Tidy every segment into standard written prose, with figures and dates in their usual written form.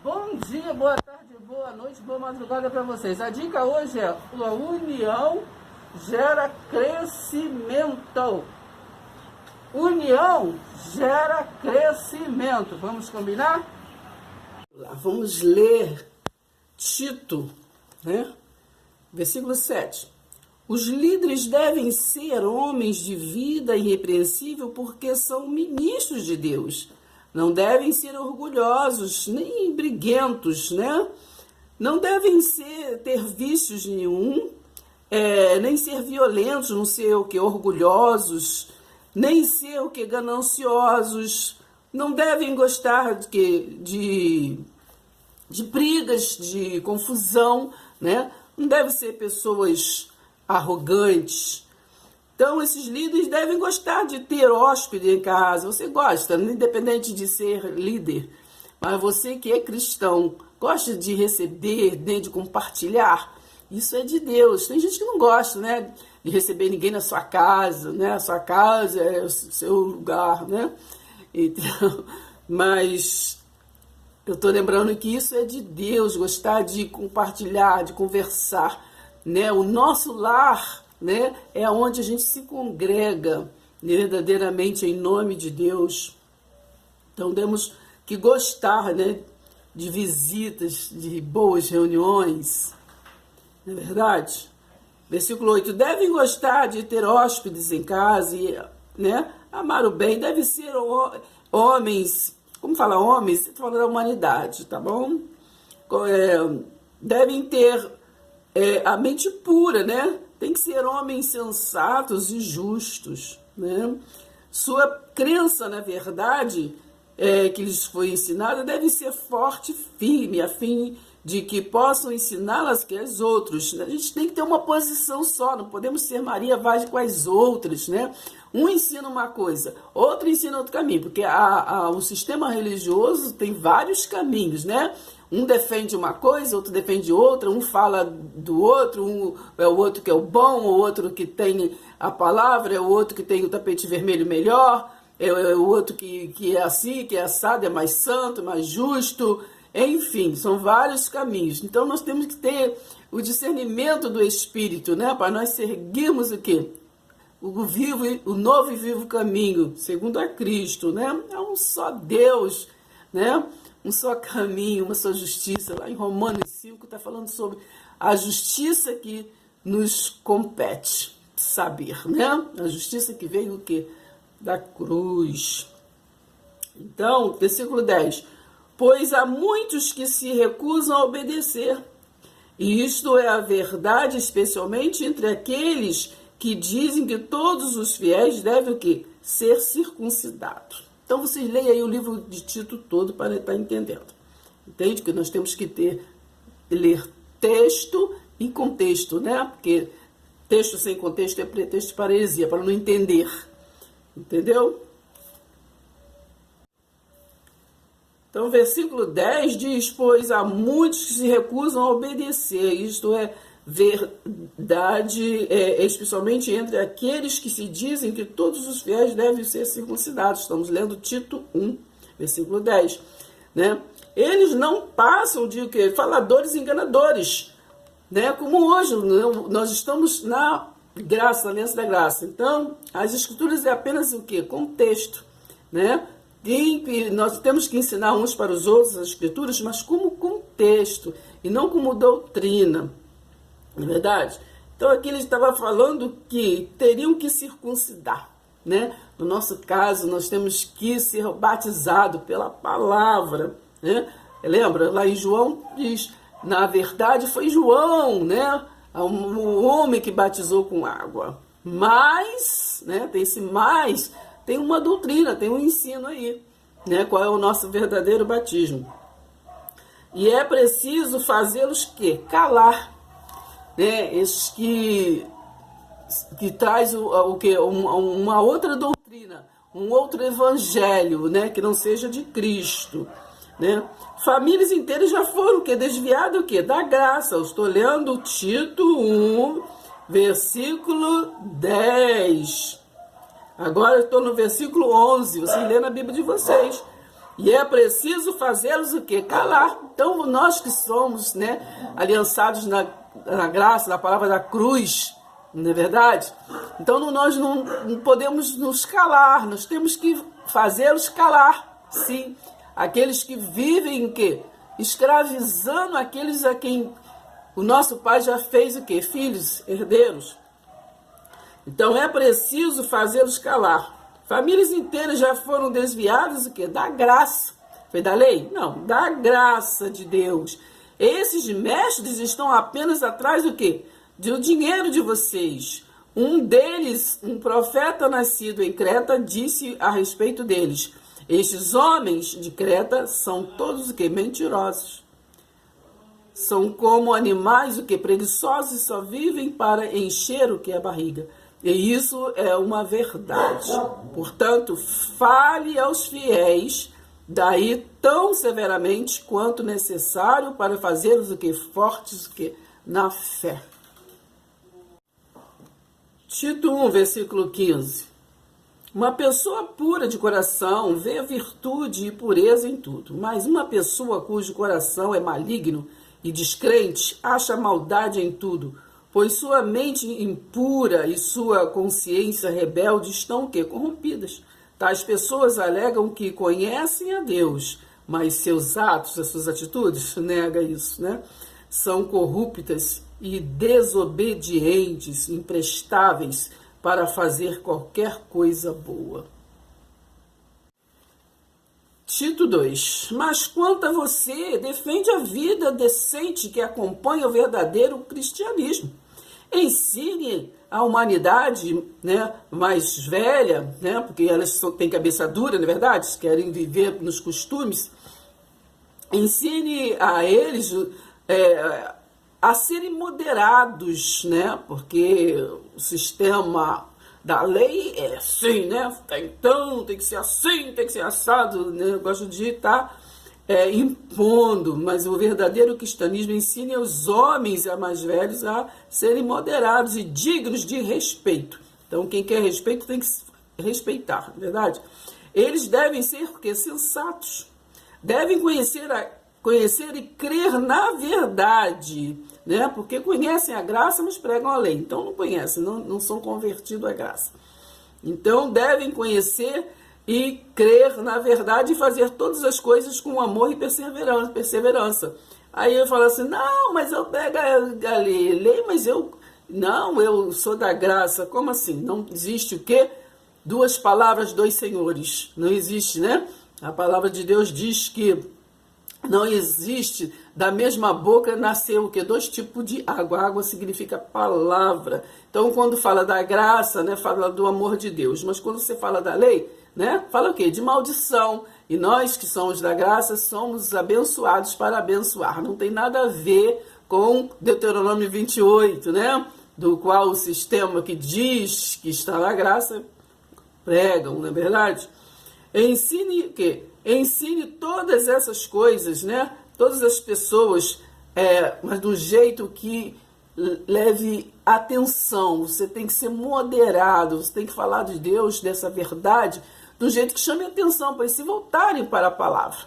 Bom dia, boa tarde, boa noite, boa madrugada para vocês. A dica hoje é: a união gera crescimento. União gera crescimento. Vamos combinar? Vamos ler Tito, né? Versículo 7. Os líderes devem ser homens de vida irrepreensível porque são ministros de Deus. Não devem ser orgulhosos, nem briguentos, né? Não devem ter vícios nenhum, nem ser violentos, não ser orgulhosos, nem ser gananciosos. Não devem gostar de brigas, de confusão, né? Não devem ser pessoas arrogantes. Então, esses líderes devem gostar de ter hóspede em casa. Você gosta, independente de ser líder. Mas você que é cristão, gosta de receber, de compartilhar. Isso é de Deus. Tem gente que não gosta, né, de receber ninguém na sua casa, né? A sua casa é o seu lugar, né? Então, mas eu estou lembrando que isso é de Deus, gostar de compartilhar, de conversar, né? O nosso lar, né, é onde a gente se congrega verdadeiramente em nome de Deus. Então temos que gostar, né, de visitas, de boas reuniões, não é verdade? Versículo 8, devem gostar de ter hóspedes em casa, e, né, amar o bem, devem ser homens, como fala homens? Estou falando da humanidade, tá bom? Devem ter a mente pura, né? Tem que ser homens sensatos e justos, né? Sua crença na verdade que lhes foi ensinada deve ser forte e firme, a fim de que possam ensiná-las que aos outros. A gente tem que ter uma posição só, não podemos ser Maria vai com as outras, né? Um ensina uma coisa, outro ensina outro caminho, porque o sistema religioso tem vários caminhos, né? Um defende uma coisa, outro defende outra, um fala do outro, um é o outro que é o bom, o outro que tem a palavra, é o outro que tem o tapete vermelho melhor, é o outro que é assim, que é assado, é mais santo, mais justo, enfim, são vários caminhos. Então nós temos que ter o discernimento do Espírito, né? Para nós seguirmos o quê? O novo e vivo caminho, segundo a Cristo, né? É um só Deus, né? Um só caminho, uma só justiça. Lá em Romanos 5 está falando sobre a justiça que nos compete saber, né? A justiça que veio o quê? Da cruz. Então, versículo 10. Pois há muitos que se recusam a obedecer. E isto é a verdade, especialmente entre aqueles que dizem que todos os fiéis devem o quê? Ser circuncidados. Então vocês leiam aí o livro de Tito todo para estar entendendo. Entende? Que nós temos que ler texto em contexto, né? Porque texto sem contexto é pretexto para heresia, para não entender. Entendeu? Então, versículo 10 diz, pois há muitos que se recusam a obedecer, isto é verdade, especialmente entre aqueles que se dizem que todos os fiéis devem ser circuncidados. Estamos lendo Tito 1, versículo 10. Né? Eles não passam de faladores enganadores, né? Como hoje nós estamos na graça, na aliança da graça. Então, as escrituras é apenas o quê? Contexto, né? Nós temos que ensinar uns para os outros as escrituras, mas como contexto e não como doutrina, não é verdade? Então aqui ele estava falando que teriam que circuncidar, né? No nosso caso, nós temos que ser batizados pela palavra, né? Lembra? Lá em João diz, na verdade foi João, né? O homem que batizou com água. Mas, né? Tem esse mais... Tem uma doutrina, tem um ensino aí, né? Qual é o nosso verdadeiro batismo. E é preciso fazê-los calar, né? Esses que traz uma outra doutrina, um outro evangelho, né? Que não seja de Cristo, né? Famílias inteiras já foram desviadas da graça. Eu estou lendo Tito 1, versículo 10. Agora eu estou no versículo 11, vocês lêem na Bíblia de vocês. E é preciso fazê-los o quê? Calar. Então, nós que somos, né, aliançados na graça, na palavra da cruz, não é verdade? Então, nós não podemos nos calar, nós temos que fazê-los calar, sim. Aqueles que vivem o quê? Escravizando aqueles a quem o nosso Pai já fez o quê? Filhos, herdeiros. Então, é preciso fazê-los calar. Famílias inteiras já foram desviadas o quê? Da graça. Foi da lei? Não, da graça de Deus. Esses mestres estão apenas atrás do quê? Do dinheiro de vocês. Um deles, um profeta nascido em Creta, disse a respeito deles: estes homens de Creta são todos o quê? Mentirosos. São como animais o quê? Preguiçosos e só vivem para encher o que é a barriga. E isso é uma verdade. Portanto, fale aos fiéis, daí tão severamente quanto necessário para fazê-los o que? Fortes o que? Na fé. Tito 1, versículo 15. Uma pessoa pura de coração vê virtude e pureza em tudo, mas uma pessoa cujo coração é maligno e descrente acha maldade em tudo, pois sua mente impura e sua consciência rebelde estão o quê? Corrompidas. Tais pessoas alegam que conhecem a Deus, mas seus atos, as suas atitudes, nega isso, né? São corruptas e desobedientes, imprestáveis para fazer qualquer coisa boa. Tito 2. Mas quanto a você, defende a vida decente que acompanha o verdadeiro cristianismo. Ensine a humanidade, né, mais velha, né, porque elas têm cabeça dura, não é verdade? Querem viver nos costumes. Ensine a eles a serem moderados, né, porque o sistema da lei é assim, né? Então tem que ser assim, tem que ser assado, né? Eu gosto de estar impondo, mas o verdadeiro cristianismo ensina os homens e mais velhos a serem moderados e dignos de respeito. Então, quem quer respeito tem que respeitar, não é verdade? Eles devem ser porque sensatos, devem conhecer e crer na verdade, né? Porque conhecem a graça, mas pregam a lei. Então não conhecem, não são convertidos à graça. Então devem conhecer e crer na verdade e fazer todas as coisas com amor e perseverança. Aí eu falo assim, não, mas eu pego a lei, mas eu sou da graça. Como assim? Não existe o quê? Duas palavras, dois senhores. Não existe, né? A palavra de Deus diz que não existe, da mesma boca nasceu o quê? Dois tipos de água. Água significa palavra. Então, quando fala da graça, né, fala do amor de Deus. Mas quando você fala da lei, né, fala o quê? De maldição. E nós que somos da graça, somos abençoados para abençoar. Não tem nada a ver com Deuteronômio 28, né? Do qual o sistema que diz que está na graça pregam, não é verdade? Ensine o quê? Ensine todas essas coisas, né? Todas as pessoas, mas do jeito que leve atenção. Você tem que ser moderado, você tem que falar de Deus, dessa verdade, do jeito que chame atenção, para eles se voltarem para a palavra,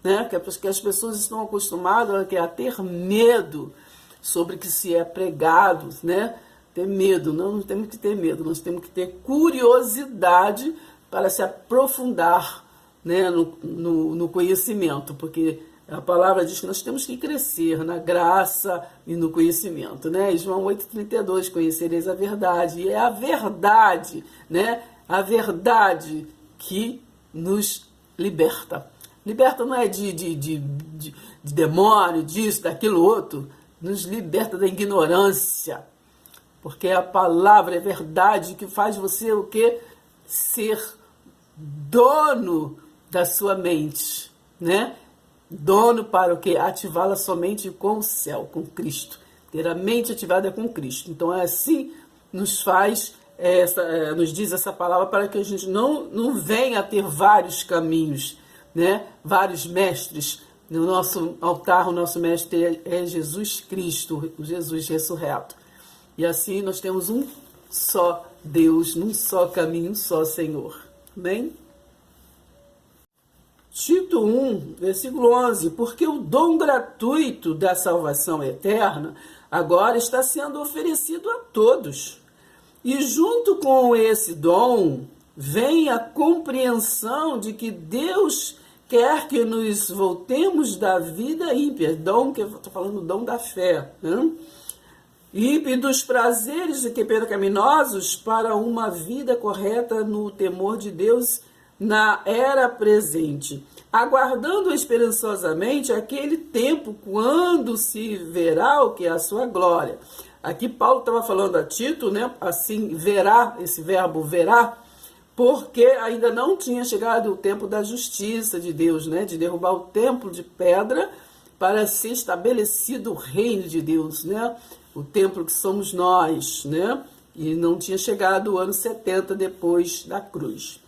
né? Porque as pessoas estão acostumadas a ter medo sobre o que se é pregado, né? Ter medo, não temos que ter medo, nós temos que ter curiosidade para se aprofundar, né, no conhecimento, porque a palavra diz que nós temos que crescer na graça e no conhecimento, né? João 8,32, conhecereis a verdade, e é a verdade, né? A verdade que nos liberta. Liberta não é de demônio, disso, daquilo outro, nos liberta da ignorância, porque a palavra é verdade que faz você o quê? Ser dono da sua mente, né? Dono para o quê? Ativá-la somente com o céu, com Cristo. Ter a mente ativada com Cristo. Então, assim nos faz, nos diz essa palavra para que a gente não venha a ter vários caminhos, né? Vários mestres. No nosso altar, o nosso mestre é Jesus Cristo, o Jesus ressurreto. E assim nós temos um só Deus, um só caminho, um só Senhor. Amém? Tito 1, versículo 11, porque o dom gratuito da salvação eterna agora está sendo oferecido a todos. E junto com esse dom, vem a compreensão de que Deus quer que nos voltemos da vida ímpia, dom que eu estou falando, dom da fé, né? E dos prazeres pecaminosos para uma vida correta no temor de Deus na era presente, aguardando esperançosamente aquele tempo quando se verá o que é a sua glória. Aqui Paulo estava falando a Tito, né? Assim, verá, esse verbo verá, porque ainda não tinha chegado o tempo da justiça de Deus, né? De derrubar o templo de pedra para ser estabelecido o reino de Deus, né? O templo que somos nós, né? E não tinha chegado o ano 70 depois da cruz.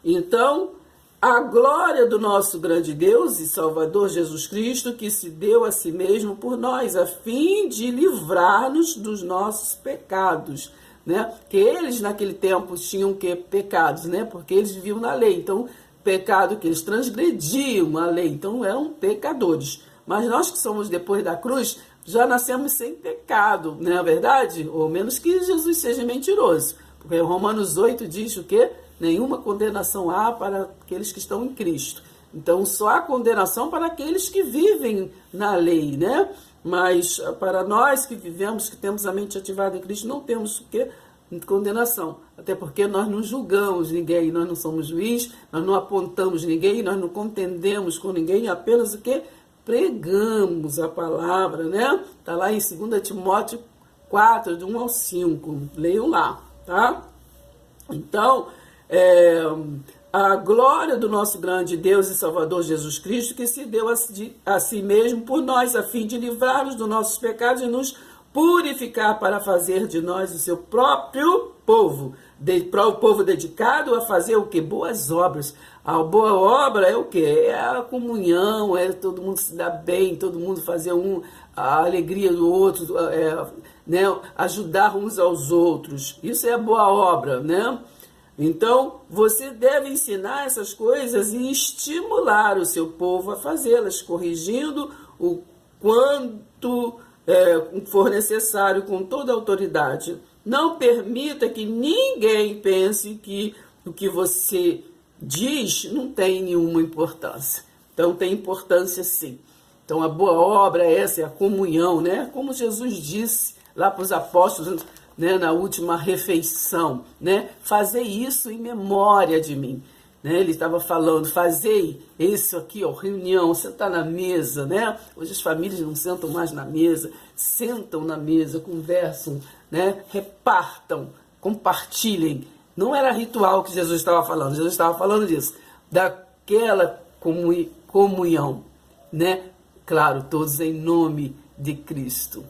Então, a glória do nosso grande Deus e Salvador Jesus Cristo, que se deu a si mesmo por nós, a fim de livrar-nos dos nossos pecados, né? Que eles naquele tempo tinham que pecados, né? Porque eles viviam na lei. Então, pecado que eles transgrediam a lei, então eram pecadores. Mas nós que somos depois da cruz, já nascemos sem pecado, não é verdade? Ou menos que Jesus seja mentiroso. Porque Romanos 8 diz o quê? Nenhuma condenação há para aqueles que estão em Cristo. Então, só há condenação para aqueles que vivem na lei, né? Mas para nós que vivemos, que temos a mente ativada em Cristo, não temos o quê? Condenação. Até porque nós não julgamos ninguém, nós não somos juiz, nós não apontamos ninguém, nós não contendemos com ninguém, apenas o quê? Pregamos a palavra, né? Está lá em 2 Timóteo 4, de 1 ao 5. Leiam lá, tá? Então, a glória do nosso grande Deus e Salvador Jesus Cristo, que se deu a si mesmo por nós, a fim de livrar-nos dos nossos pecados e nos purificar para fazer de nós o seu próprio povo, para o povo dedicado a fazer o que? Boas obras. A boa obra é o que? É a comunhão, é todo mundo se dar bem, todo mundo fazer a alegria do outro, né? Ajudar uns aos outros. Isso é a boa obra, né? Então, você deve ensinar essas coisas e estimular o seu povo a fazê-las, corrigindo o quanto for necessário com toda a autoridade. Não permita que ninguém pense que o que você diz não tem nenhuma importância. Então, tem importância sim. Então, a boa obra essa é a comunhão, né? Como Jesus disse lá para os apóstolos, né, na última refeição, né? Fazer isso em memória de mim. Né? Ele estava falando, fazei isso aqui, ó, reunião, sentar na mesa, né? Hoje as famílias não sentam mais na mesa, sentam na mesa, conversam, né? Repartam, compartilhem. Não era ritual que Jesus estava falando, Jesus estava falando disso, daquela comunhão, né? Claro, todos em nome de Cristo.